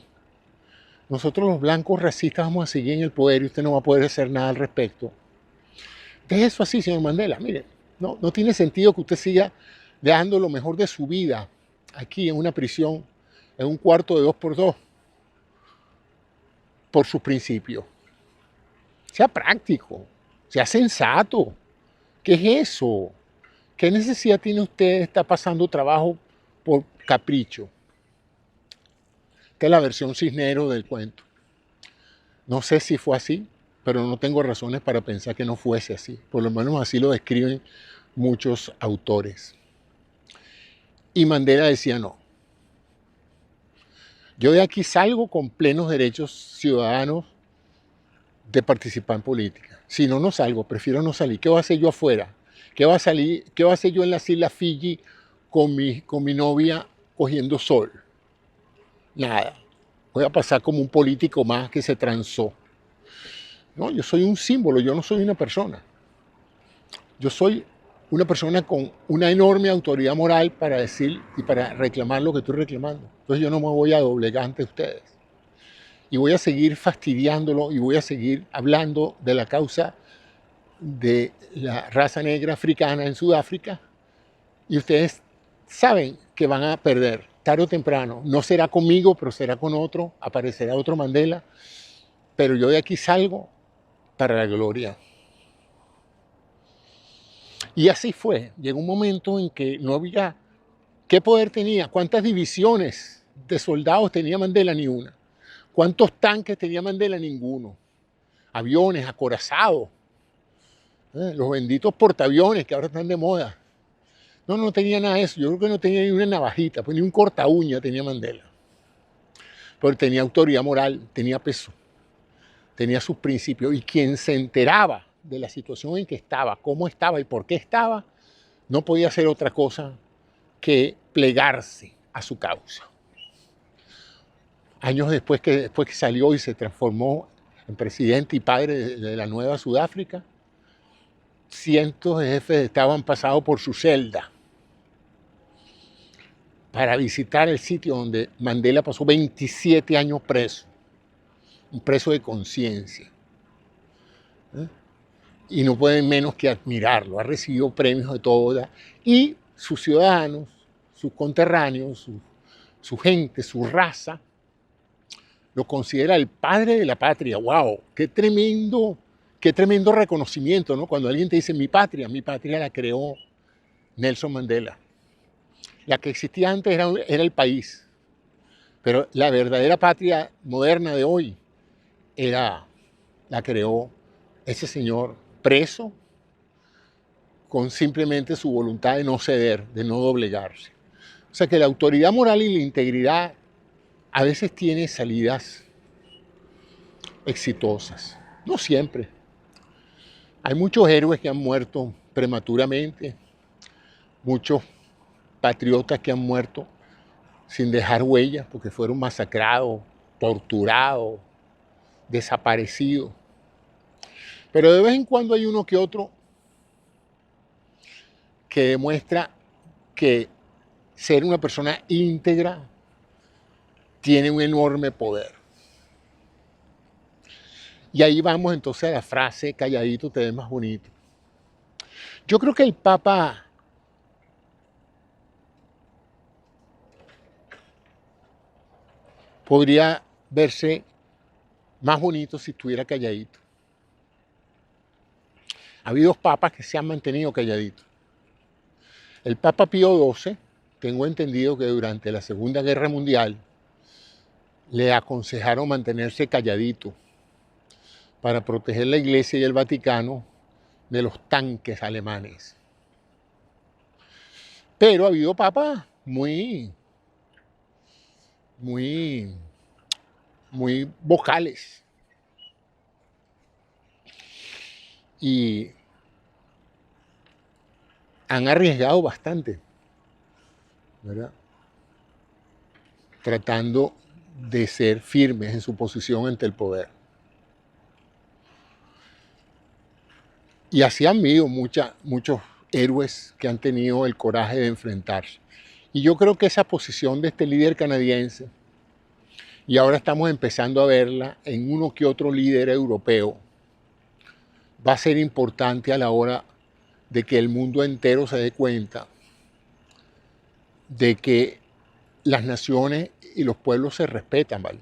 Nosotros los blancos racistas vamos a seguir en el poder y usted no va a poder hacer nada al respecto. Deje eso así, señor Mandela, mire, no tiene sentido que usted siga dejando lo mejor de su vida aquí en una prisión, en un cuarto de 2x2, por sus principios. Sea práctico, sea sensato. ¿Qué es eso? ¿Qué necesidad tiene usted de estar pasando trabajo por capricho? Esta es la versión Cisnero del cuento. No sé si fue así, pero no tengo razones para pensar que no fuese así. Por lo menos así lo describen muchos autores. Y Mandela decía no. Yo de aquí salgo con plenos derechos ciudadanos de participar en política. Si no, no salgo, prefiero no salir. ¿Qué voy a hacer yo afuera? ¿Qué voy a hacer yo en las Islas Fiji con mi novia cogiendo sol? Nada. Voy a pasar como un político más que se transó. No, yo soy un símbolo, yo no soy una persona. Yo soy una persona con una enorme autoridad moral para decir y para reclamar lo que estoy reclamando. Entonces yo no me voy a doblegar ante ustedes. y voy a seguir fastidiándolo y voy a seguir hablando de la causa de la raza negra africana en Sudáfrica, y ustedes saben que van a perder tarde o temprano. No será conmigo, pero será con otro, aparecerá otro Mandela, pero yo de aquí salgo para la gloria. Y así fue. Llegó un momento en que no había qué poder tenía, cuántas divisiones de soldados tenía Mandela, ni una. ¿Cuántos tanques tenía Mandela? Ninguno. Aviones, acorazados, los benditos portaaviones que ahora están de moda. No, no tenía nada de eso. Yo creo que no tenía ni una navajita, pues ni un corta uña tenía Mandela. Pero tenía autoridad moral, tenía peso, tenía sus principios. Y quien se enteraba de la situación en que estaba, cómo estaba y por qué estaba, no podía hacer otra cosa que plegarse a su causa. Años después que salió y se transformó en presidente y padre de la nueva Sudáfrica, cientos de jefes de Estado han pasado por su celda para visitar el sitio donde Mandela pasó 27 años preso, un preso de conciencia. Y no pueden menos que admirarlo. Ha recibido premios de toda, y sus ciudadanos, sus conterráneos, su gente, su raza, lo considera el padre de la patria. ¡Wow! ¡Qué tremendo reconocimiento! ¿No? Cuando alguien te dice mi patria la creó Nelson Mandela. La que existía antes era el país, pero la verdadera patria moderna de hoy la creó ese señor preso con simplemente su voluntad de no ceder, de no doblegarse. O sea que la autoridad moral y la integridad a veces tiene salidas exitosas, no siempre. Hay muchos héroes que han muerto prematuramente, muchos patriotas que han muerto sin dejar huellas porque fueron masacrados, torturados, desaparecidos. Pero de vez en cuando hay uno que otro que demuestra que ser una persona íntegra tiene un enorme poder. Y ahí vamos entonces a la frase, calladito te ves más bonito. Yo creo que el Papa podría verse más bonito si estuviera calladito. Ha habido papas que se han mantenido calladitos. El Papa Pío XII, tengo entendido que durante la Segunda Guerra Mundial le aconsejaron mantenerse calladito para proteger la Iglesia y el Vaticano de los tanques alemanes. Pero ha habido papas muy vocales. Y han arriesgado bastante, ¿verdad? Tratando de ser firmes en su posición ante el poder. Y así han habido muchos héroes que han tenido el coraje de enfrentarse. Y yo creo que esa posición de este líder canadiense, y ahora estamos empezando a verla en uno que otro líder europeo, va a ser importante a la hora de que el mundo entero se dé cuenta de que las naciones y los pueblos se respetan, ¿vale?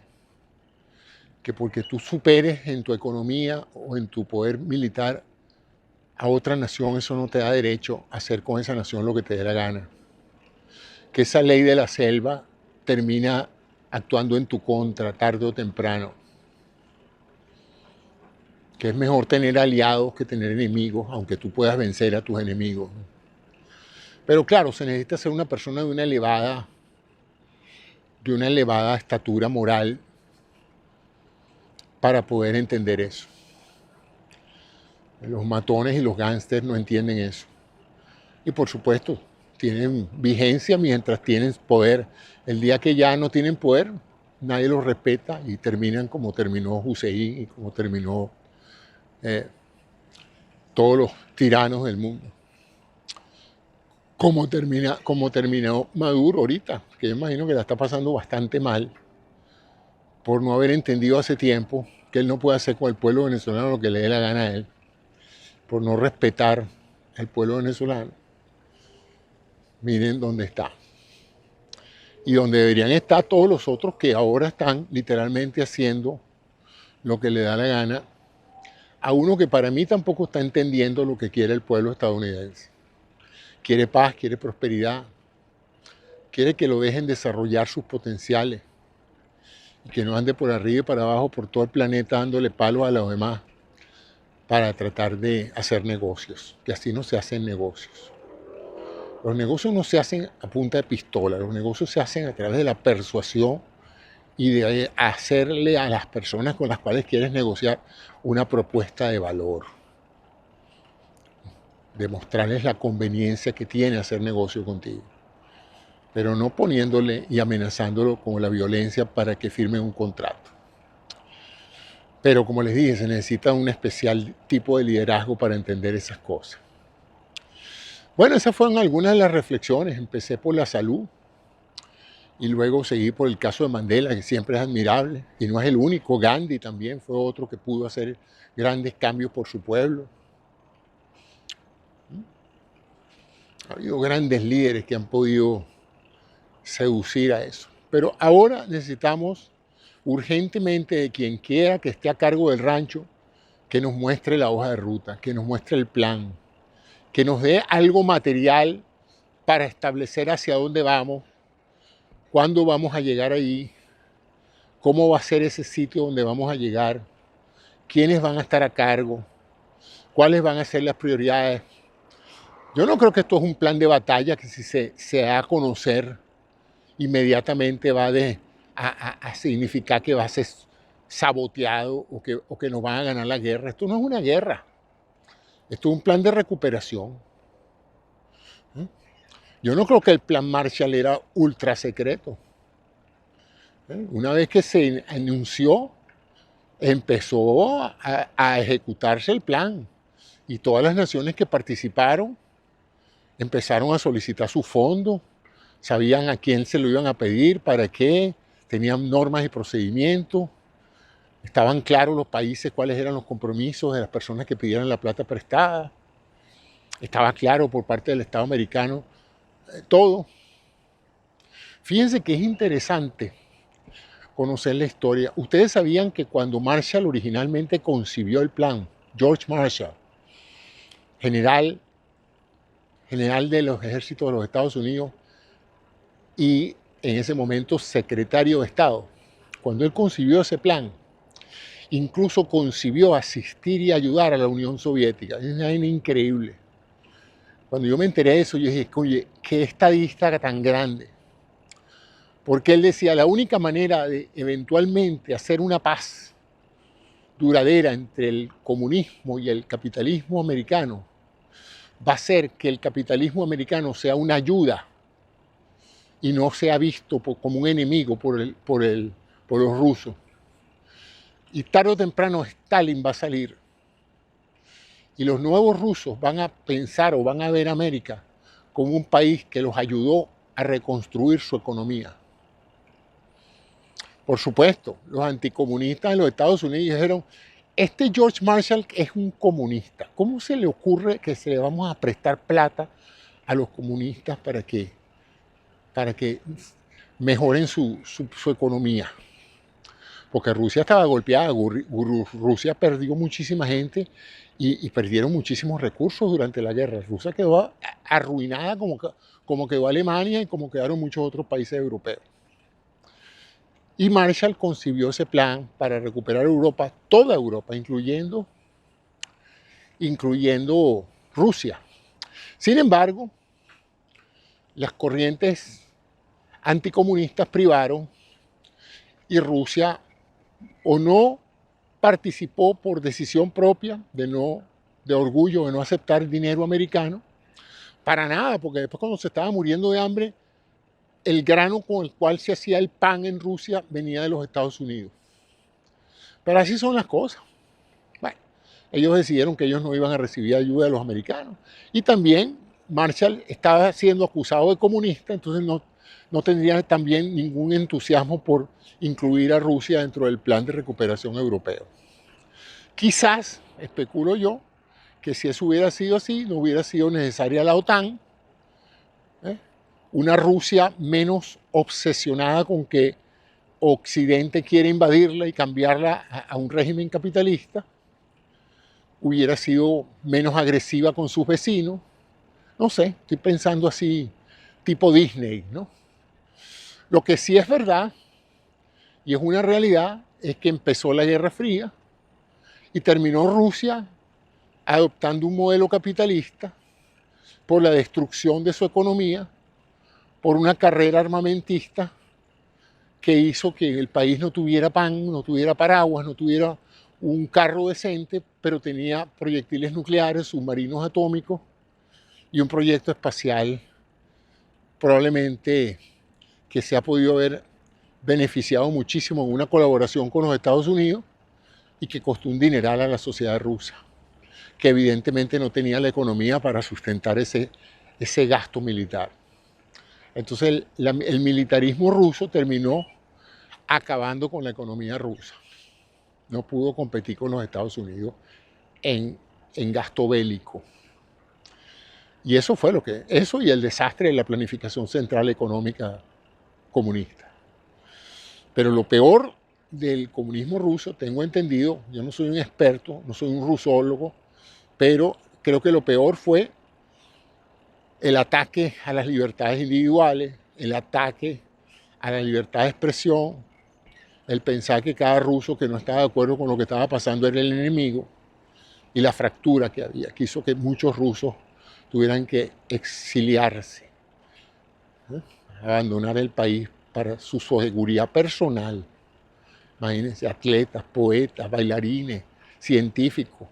Que porque tú superes en tu economía o en tu poder militar a otra nación, eso no te da derecho a hacer con esa nación lo que te dé la gana. Que esa ley de la selva termina actuando en tu contra tarde o temprano. Que es mejor tener aliados que tener enemigos, aunque tú puedas vencer a tus enemigos. Pero claro, se necesita ser una persona de una elevada estatura moral para poder entender eso. Los matones y los gángsters no entienden eso. Y por supuesto, tienen vigencia mientras tienen poder. El día que ya no tienen poder, nadie los respeta y terminan como terminó Hussein y como terminó todos los tiranos del mundo. Como terminó Maduro ahorita, que yo imagino que la está pasando bastante mal por no haber entendido hace tiempo que él no puede hacer con el pueblo venezolano lo que le dé la gana a él, por no respetar al pueblo venezolano. Miren dónde está. Y donde deberían estar todos los otros que ahora están literalmente haciendo lo que le da la gana a uno que para mí tampoco está entendiendo lo que quiere el pueblo estadounidense. Quiere paz, quiere prosperidad, quiere que lo dejen desarrollar sus potenciales y que no ande por arriba y para abajo por todo el planeta dándole palos a los demás para tratar de hacer negocios, que así no se hacen negocios. Los negocios no se hacen a punta de pistola, los negocios se hacen a través de la persuasión y de hacerle a las personas con las cuales quieres negociar una propuesta de valor. Demostrarles la conveniencia que tiene hacer negocio contigo, pero no poniéndole y amenazándolo con la violencia para que firmen un contrato. Pero como les dije, se necesita un especial tipo de liderazgo para entender esas cosas. Bueno, esas fueron algunas de las reflexiones. Empecé por la salud y luego seguí por el caso de Mandela, que siempre es admirable y no es el único. Gandhi también fue otro que pudo hacer grandes cambios por su pueblo. Ha habido grandes líderes que han podido seducir a eso. Pero ahora necesitamos urgentemente de quien quiera que esté a cargo del rancho que nos muestre la hoja de ruta, que nos muestre el plan, que nos dé algo material para establecer hacia dónde vamos, cuándo vamos a llegar ahí, cómo va a ser ese sitio donde vamos a llegar, quiénes van a estar a cargo, cuáles van a ser las prioridades. Yo no creo que esto es un plan de batalla que si se da a conocer inmediatamente va a significar que va a ser saboteado o que nos van a ganar la guerra. Esto no es una guerra. Esto es un plan de recuperación. Yo no creo que el plan Marshall era ultra secreto. Una vez que se anunció, empezó a ejecutarse el plan. Y todas las naciones que participaron empezaron a solicitar su fondo, sabían a quién se lo iban a pedir, para qué, tenían normas y procedimientos, estaban claros los países cuáles eran los compromisos de las personas que pidieran la plata prestada, estaba claro por parte del Estado americano todo. Fíjense que es interesante conocer la historia. Ustedes sabían que cuando Marshall originalmente concibió el plan, George Marshall, general de los ejércitos de los Estados Unidos y en ese momento secretario de Estado, cuando él concibió ese plan, incluso concibió asistir y ayudar a la Unión Soviética. Es una vaina increíble. Cuando yo me enteré de eso, yo dije, oye, qué estadista tan grande. Porque él decía, la única manera de eventualmente hacer una paz duradera entre el comunismo y el capitalismo americano va a ser que el capitalismo americano sea una ayuda y no sea visto como un enemigo por los rusos. Y tarde o temprano Stalin va a salir. Y los nuevos rusos van a pensar o van a ver a América como un país que los ayudó a reconstruir su economía. Por supuesto, los anticomunistas de los Estados Unidos dijeron, este George Marshall es un comunista. ¿Cómo se le ocurre que se le vamos a prestar plata a los comunistas para que mejoren su economía? Porque Rusia estaba golpeada, Rusia perdió muchísima gente y perdieron muchísimos recursos durante la guerra. Rusia quedó arruinada como quedó Alemania y como quedaron muchos otros países europeos. Y Marshall concibió ese plan para recuperar Europa, toda Europa, incluyendo Rusia. Sin embargo, las corrientes anticomunistas privaron y Rusia o no participó por decisión propia de orgullo de no aceptar dinero americano, para nada, porque después cuando se estaba muriendo de hambre, el grano con el cual se hacía el pan en Rusia venía de los Estados Unidos. Pero así son las cosas. Bueno, ellos decidieron que ellos no iban a recibir ayuda de los americanos. Y también Marshall estaba siendo acusado de comunista, entonces no tendría también ningún entusiasmo por incluir a Rusia dentro del plan de recuperación europeo. Quizás, especulo yo, que si eso hubiera sido así, no hubiera sido necesaria la OTAN, ¿eh? Una Rusia menos obsesionada con que Occidente quiere invadirla y cambiarla a un régimen capitalista, hubiera sido menos agresiva con sus vecinos. No sé, estoy pensando así, tipo Disney, ¿no? Lo que sí es verdad, y es una realidad, es que empezó la Guerra Fría y terminó Rusia adoptando un modelo capitalista por la destrucción de su economía, por una carrera armamentista que hizo que el país no tuviera pan, no tuviera paraguas, no tuviera un carro decente, pero tenía proyectiles nucleares, submarinos atómicos y un proyecto espacial probablemente que se ha podido ver beneficiado muchísimo en una colaboración con los Estados Unidos y que costó un dineral a la sociedad rusa, que evidentemente no tenía la economía para sustentar ese gasto militar. Entonces el militarismo ruso terminó acabando con la economía rusa. No pudo competir con los Estados Unidos en gasto bélico. Y eso fue eso y el desastre de la planificación central económica comunista. Pero lo peor del comunismo ruso, tengo entendido, yo no soy un experto, no soy un rusólogo, pero creo que lo peor fue el ataque a las libertades individuales, el ataque a la libertad de expresión, el pensar que cada ruso que no estaba de acuerdo con lo que estaba pasando era el enemigo, y la fractura que había, que hizo que muchos rusos tuvieran que exiliarse, abandonar el país para su seguridad personal. Imagínense, atletas, poetas, bailarines, científicos.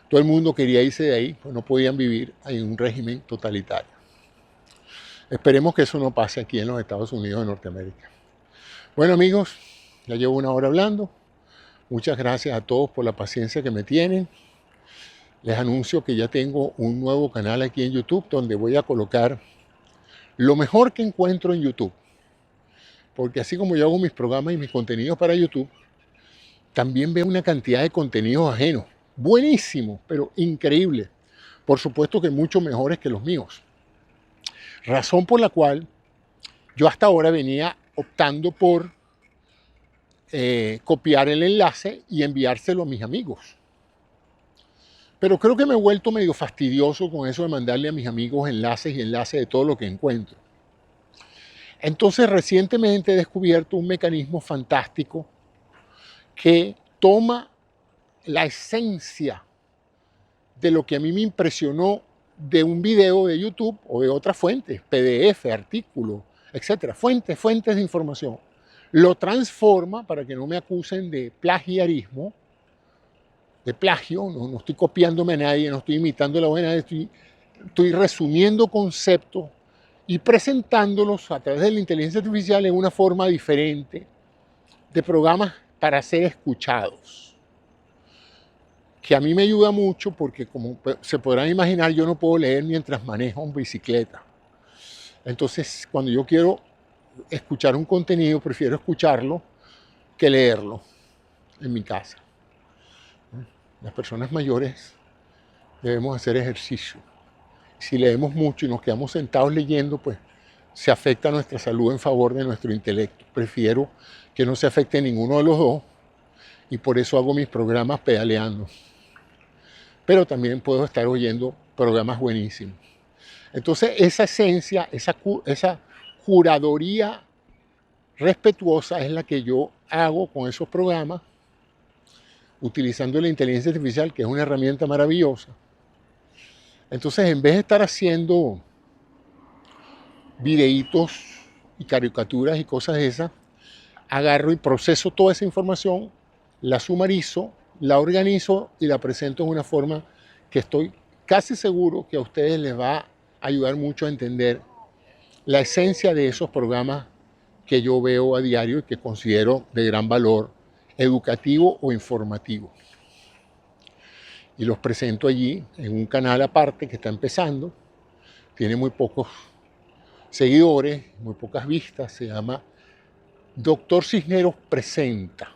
Todo el mundo quería irse de ahí, pues no podían vivir en un régimen totalitario. Esperemos que eso no pase aquí en los Estados Unidos de Norteamérica. Bueno, amigos, ya llevo una hora hablando. Muchas gracias a todos por la paciencia que me tienen. Les anuncio que ya tengo un nuevo canal aquí en YouTube donde voy a colocar lo mejor que encuentro en YouTube. Porque así como yo hago mis programas y mis contenidos para YouTube, también veo una cantidad de contenidos ajenos. Buenísimos, pero increíbles. Por supuesto que mucho mejores que los míos. Razón por la cual yo hasta ahora venía optando por copiar el enlace y enviárselo a mis amigos. Pero creo que me he vuelto medio fastidioso con eso de mandarle a mis amigos enlaces y enlaces de todo lo que encuentro. Entonces recientemente he descubierto un mecanismo fantástico que toma la esencia de lo que a mí me impresionó de un video de YouTube o de otras fuentes, PDF, artículos, etcétera, fuentes de información. Lo transforma para que no me acusen de plagiarismo, de plagio, no estoy copiándome a nadie, no estoy imitando la buena, estoy resumiendo conceptos y presentándolos a través de la inteligencia artificial en una forma diferente de programas para ser escuchados. Que a mí me ayuda mucho porque, como se podrán imaginar, yo no puedo leer mientras manejo una bicicleta. Entonces, cuando yo quiero escuchar un contenido, prefiero escucharlo que leerlo en mi casa. Las personas mayores debemos hacer ejercicio. Si leemos mucho y nos quedamos sentados leyendo, pues se afecta nuestra salud en favor de nuestro intelecto. Prefiero que no se afecte ninguno de los dos y por eso hago mis programas pedaleando. Pero también puedo estar oyendo programas buenísimos. Entonces esa esencia, esa curaduría respetuosa es la que yo hago con esos programas, utilizando la inteligencia artificial, que es una herramienta maravillosa. Entonces, en vez de estar haciendo videitos y caricaturas y cosas de esas, agarro y proceso toda esa información, la sumarizo, la organizo y la presento en una forma que estoy casi seguro que a ustedes les va a ayudar mucho a entender la esencia de esos programas que yo veo a diario y que considero de gran valor educativo o informativo. Y los presento allí en un canal aparte que está empezando, tiene muy pocos seguidores, muy pocas vistas. Se llama Doctor Cisneros Presenta.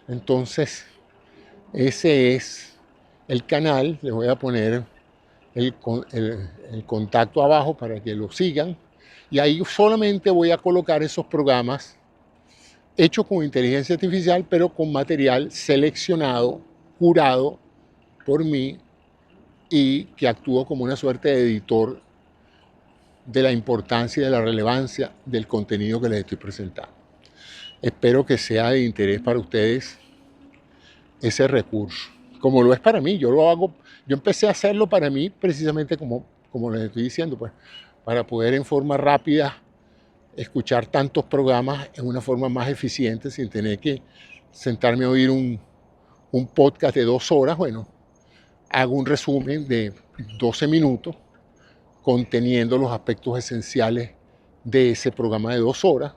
Entonces, ese es el canal. Les voy a poner el contacto abajo para que lo sigan. Y ahí solamente voy a colocar esos programas hechos con inteligencia artificial, pero con material seleccionado, curado por mí y que actúo como una suerte de editor de la importancia y de la relevancia del contenido que les estoy presentando. Espero que sea de interés para ustedes ese recurso, como lo es para mí. Yo lo hago, yo empecé a hacerlo para mí precisamente como les estoy diciendo, pues, para poder en forma rápida escuchar tantos programas en una forma más eficiente sin tener que sentarme a oír un podcast de 2 horas. Bueno, hago un resumen de 12 minutos conteniendo los aspectos esenciales de ese programa de 2 horas.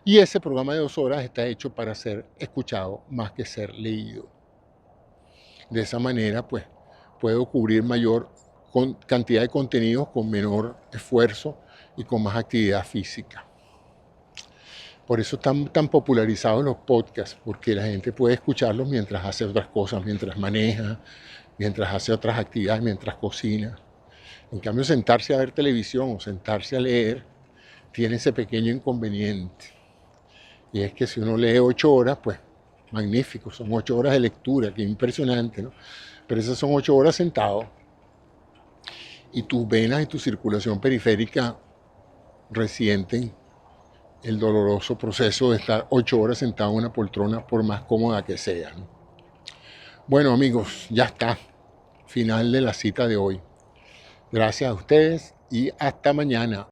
Y ese programa de 2 horas está hecho para ser escuchado más que ser leído. De esa manera, pues, puedo cubrir mayor cantidad de contenidos con menor esfuerzo y con más actividad física. Por eso están tan popularizados los podcasts, porque la gente puede escucharlos mientras hace otras cosas, mientras maneja, mientras hace otras actividades, mientras cocina. En cambio, sentarse a ver televisión o sentarse a leer tiene ese pequeño inconveniente. Y es que si uno lee 8 horas, pues magnífico, son 8 horas de lectura, que impresionante, ¿no? Pero esas son 8 horas sentado y tus venas y tu circulación periférica resienten el doloroso proceso de estar 8 horas sentado en una poltrona, por más cómoda que sea, ¿no? Bueno, amigos, ya está. Final de la cita de hoy. Gracias a ustedes y hasta mañana.